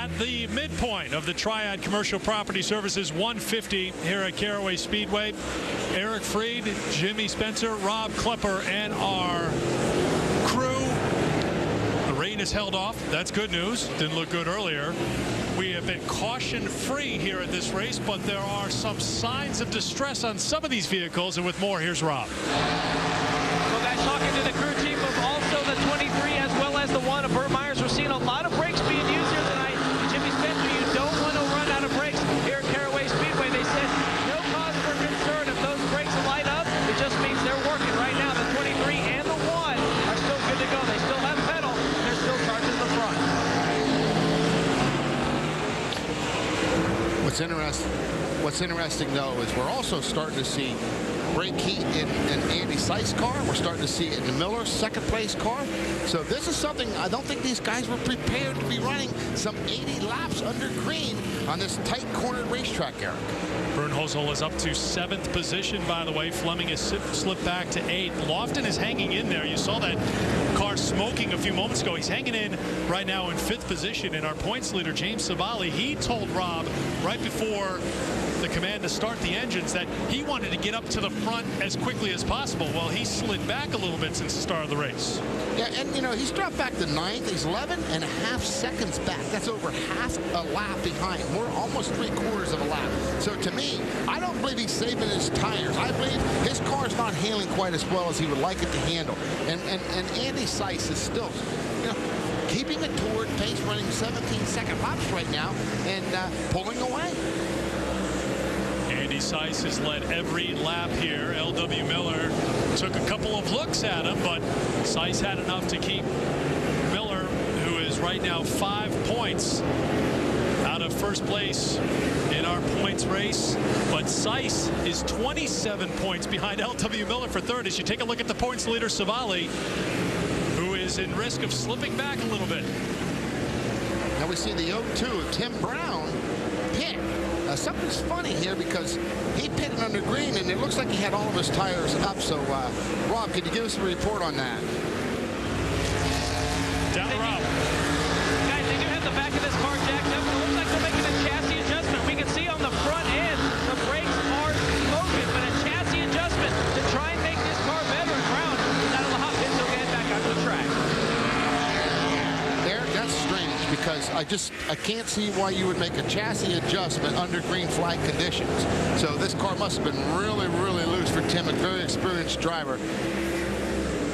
at the midpoint of the Triad Commercial Property Services 150 here at Caraway Speedway. Eric Freed, Jimmy Spencer, Rob Klepper, and our crew. The rain is held off. That's good news. Didn't look good earlier. We have been caution-free here at this race, but there are some signs of distress on some of these vehicles. And with more, here's Rob. Well, guys, talking to the crew chief of also the 23 as well as the 1 of Burt Myers, we're seeing a lot of brakes being used here tonight. Jimmy Spencer, you don't want to run out of brakes here at Caraway Speedway. They said no cause for concern. If those brakes light up, it just means they're working right now. The 23 and the 1 are still good to go. They still have pedal. They're still charging the front. What's interesting, though, is we're also starting to see brake heat in Andy Seiss' car. We're starting to see it in the Miller second-place car. So this is something I don't think these guys were prepared to be running some 80 laps under green on this tight cornered racetrack, Eric. Bernhosel is up to 7th position, by the way. Fleming has slipped back to 8th. Lofton is hanging in there. You saw that car smoking a few moments ago. He's hanging in right now in 5th position. And our points leader, James Savali, he told Rob right before the command to start the engines that he wanted to get up to the front as quickly as possible. Well, he slid back a little bit since the start of the race. Yeah, and you know, he's dropped back to 9th. He's 11.5 seconds back. That's over half a lap behind. We're almost 3/4 of a lap. So to me, I don't believe he's saving his tires. I believe his car's not handling quite as well as he would like it to handle. And Andy Seiss is still, you know, keeping it toward pace, running 17-second laps right now and pulling away. Andy Seiss has led every lap here. L.W. Miller took a couple of looks at him, but Seiss had enough to keep Miller, who is right now 5 points out of first place in our points race. But Seiss is 27 points behind L.W. Miller for third. As you take a look at the points leader, Savali, who is in risk of slipping back a little bit. Now we see the 0-2 of Tim Brown pit. Something's funny here because he pitted under green and it looks like he had all of his tires up. So, Rob, could you give us a report on that? Down to Rob. Guys, they do have the back of this car jacked up. It looks like they're making a chassis adjustment. We can see on the front end the brakes are smoking, but a chassis adjustment to try and make this car better. And Brown is out of the hot pit, so he'll get back onto the track. Eric, that's strange because I can't see why you would make a chassis adjustment under green flag conditions. So this car must have been really, really loose for Tim, a very experienced driver.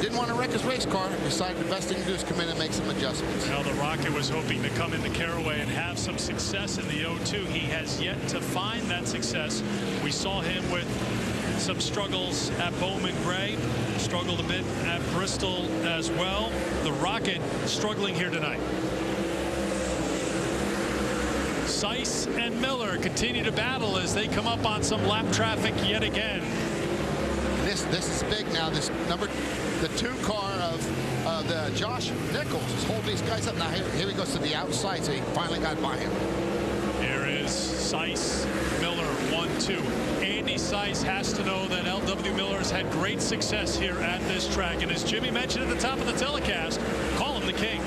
Didn't want to wreck his race car. Decided the best thing to do is come in and make some adjustments. Well, the Rocket was hoping to come into Caraway and have some success in the 0-2. He has yet to find that success. We saw him with some struggles at Bowman Gray, struggled a bit at Bristol as well. The Rocket struggling here tonight. Seiss and Miller continue to battle as they come up on some lap traffic yet again. This is big now. This the 2 car of the Josh Nichols is holding these guys up. Now here he goes to the outside, so he finally got by him. Here is Seiss, Miller, 1-2. Andy Seiss has to know that L.W. Miller has had great success here at this track. And as Jimmy mentioned at the top of the telecast, call him the king.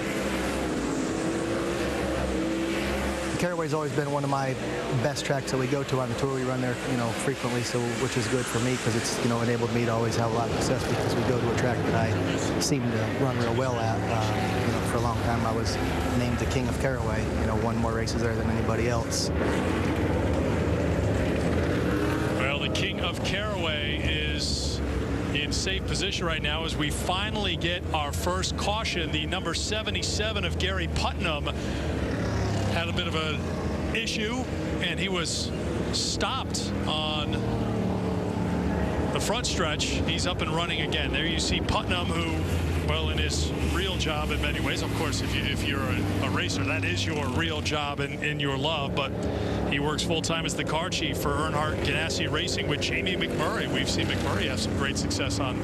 Caraway's always been one of my best tracks that we go to on the tour. We run there, you know, frequently, so which is good for me because it's, you know, enabled me to always have a lot of success because we go to a track that I seem to run real well at. You know, for a long time I was named the king of Caraway. You know, won more races there than anybody else. Well, the king of Caraway is in safe position right now as we finally get our first caution. The number 77 of Gary Putnam had a bit of an issue, and he was stopped on the front stretch. He's up and running again. There you see Putnam, who, well, in his real job in many ways, of course, if you're a racer, that is your real job in your love, but he works full-time as the car chief for Earnhardt Ganassi Racing with Jamie McMurray. We've seen McMurray have some great success on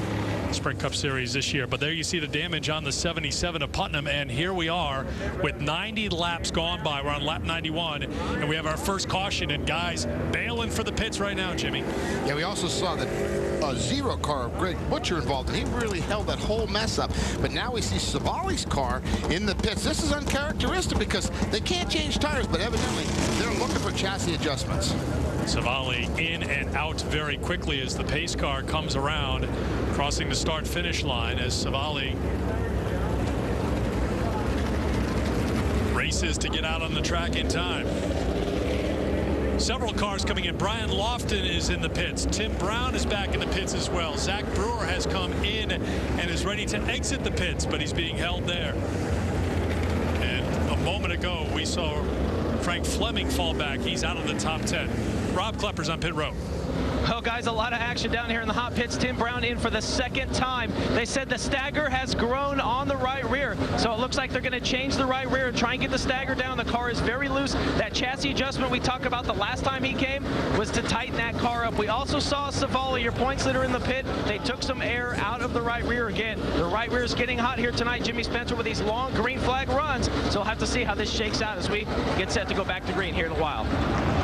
Sprint Cup Series this year. But there you see the damage on the 77 of Putnam, and here we are with 90 laps gone by. We're on lap 91, and we have our first caution, and guys bailing for the pits right now, Jimmy. Yeah, we also saw that zero car of Greg Butcher involved, and he really held that whole mess up. But now we see Savali's car in the pits. This is uncharacteristic because they can't change tires, but evidently they're looking for chassis adjustments. Savali in and out very quickly as the pace car comes around, crossing the start-finish line as Savali races to get out on the track in time. Several cars coming in. Brian Lofton is in the pits. Tim Brown is back in the pits as well. Zach Brewer has come in and is ready to exit the pits, but he's being held there. And a moment ago, we saw Frank Fleming fall back. He's out of the top 10. Rob Klepper's on pit road. Well, guys, a lot of action down here in the hot pits. Tim Brown in for the second time. They said the stagger has grown on the right rear, so it looks like they're going to change the right rear and try and get the stagger down. The car is very loose. That chassis adjustment we talked about the last time he came was to tighten that car up. We also saw Savali, your points leader in the pit. They took some air out of the right rear again. The right rear is getting hot here tonight. Jimmy Spencer with these long green flag runs, so we'll have to see how this shakes out as we get set to go back to green here in a while.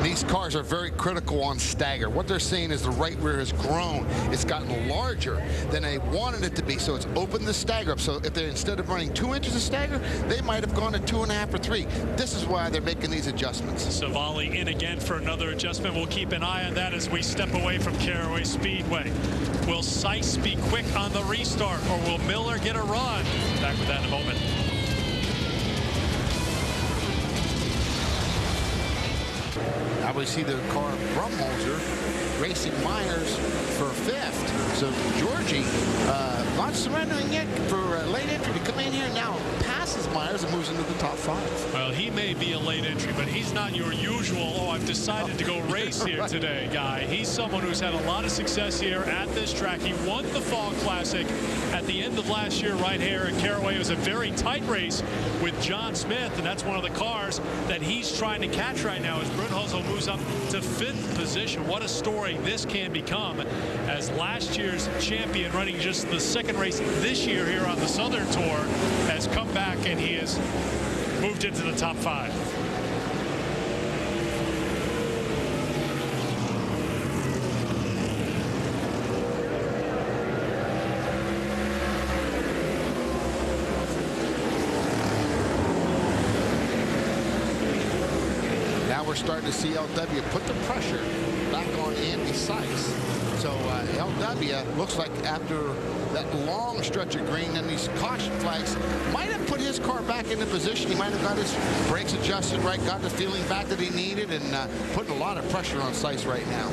These cars are very critical on stagger. What they're saying is the right rear has grown. It's gotten larger than they wanted it to be, so it's opened the stagger up. So if they, instead of running 2 inches of stagger, they might have gone to 2.5 or 3. This is why they're making these adjustments. Savali in again for another adjustment. We'll keep an eye on that as we step away from Caraway Speedway. Will Seiss be quick on the restart, or will Miller get a run? Back with that in a moment. Now we see the car of Brumholzer racing Myers for 5th. So Georgie not surrendering yet for late entry to come in here now, passes Myers and moves into the top 5. Well, he may be a late entry, but he's not your usual, oh, I've decided to go race here today guy. He's someone who's had a lot of success here at this track. He won the Fall Classic at the end of last year right here at Caraway. It was a very tight race with John Smith, and that's one of the cars that he's trying to catch right now as Brunholzer moves up to 5th position. What a story this can become as last year's champion, running just the 2nd race this year here on the Southern Tour, has come back and he has moved into the top 5. Now we're starting to see LW put the pressure back on Andy Seiss. So LW looks like after that long stretch of green and these caution flags might have put his car back into position. He might have got his brakes adjusted right, got the feeling back that he needed, and putting a lot of pressure on Seiss right now.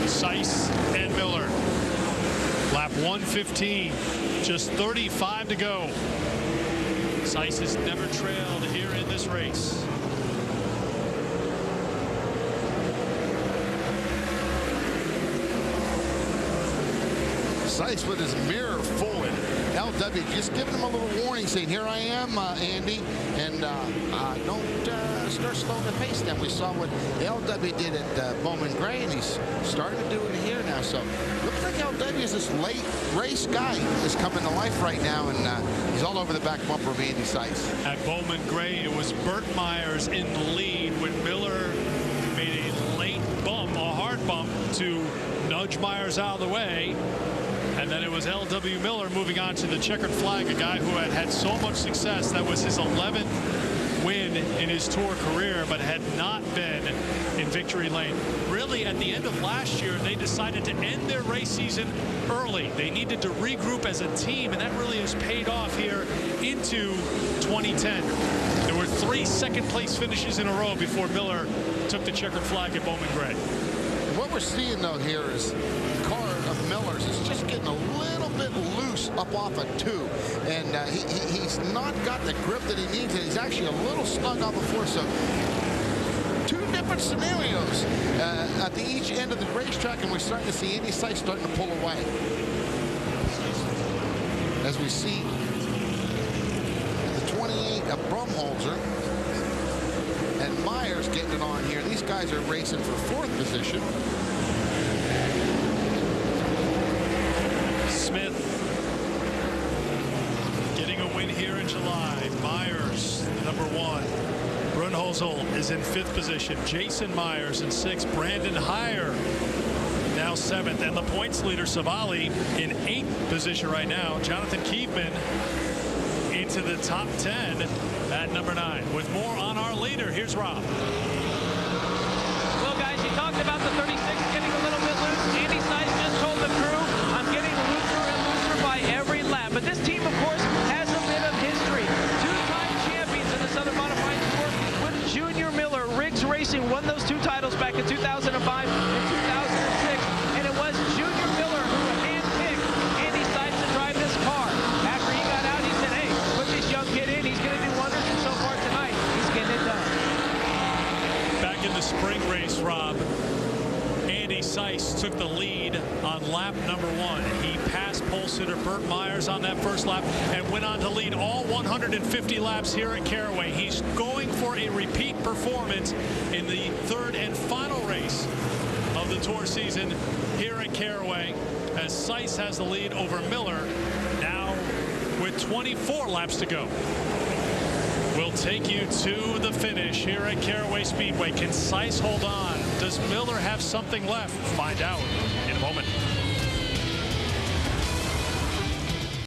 Seiss and Miller. Lap 115, just 35 to go. Seiss has never trailed here in this race. Seiss with his mirror forward. LW just giving him a little warning, saying, here I am, Andy, and don't start slowing the pace down. We saw what LW did at Bowman Gray, and he's starting to do it here now. So looks like LW is this late race guy is coming to life right now, and he's all over the back bumper of Andy Seiss. At Bowman Gray, it was Burt Myers in the lead when Miller made a late bump, a hard bump, to nudge Myers out of the way. And then it was L.W. Miller moving on to the checkered flag, a guy who had had so much success. That was his 11th win in his tour career, but had not been in victory lane. Really, at the end of last year, they decided to end their race season early. They needed to regroup as a team, and that really has paid off here into 2010. There were 3 second-place finishes in a row before Miller took the checkered flag at Bowman Gray. What we're seeing, though, here is the car of Miller's is just getting a little bit loose up off a 2. And he's not got the grip that he needs, and he's actually a little snug off a 4. So 2 different scenarios at each end of the racetrack, and we're starting to see Andy Seiss starting to pull away. As we see the 28 have Brumholzer and Myers getting it on here. These guys are racing for fourth position. Smith getting a win here in July. Myers, number 1. Brunholzel is in 5th position. Jason Myers in 6th. Brandon Heyer now 7th. And the points leader, Savali, in 8th position right now. Jonathan Keefman into the top 10 at number 9. With more on our leader, here's Rob. Well, guys, you talked about the 36 getting a little bit loose. Andy Sice just told the crew, I'm getting looser and looser by every lap. But this team, of course, has a bit of history. Two-time champions in the Southern Modified Sport with Junior Miller. Riggs Racing won those 2 titles back in 2005 and 2006. And it was Junior Miller who handpicked Andy Sice to drive this car. After he got out, he said, hey, put this young kid in. He's going to do wonders. And so far tonight, he's getting it done. Back in the spring race, Rob, Andy Sice took the lead on lap number 1. He passed pole sitter Burt Myers on that first lap and went on to lead all 150 laps here at Caraway. He's going for a repeat performance in the 3rd and final race of the Tour season here at Caraway, as Sice has the lead over Miller now with 24 laps to go. We'll take you to the finish here at Caraway Speedway. Can Sice hold on? Does Miller have something left? Find out in a moment.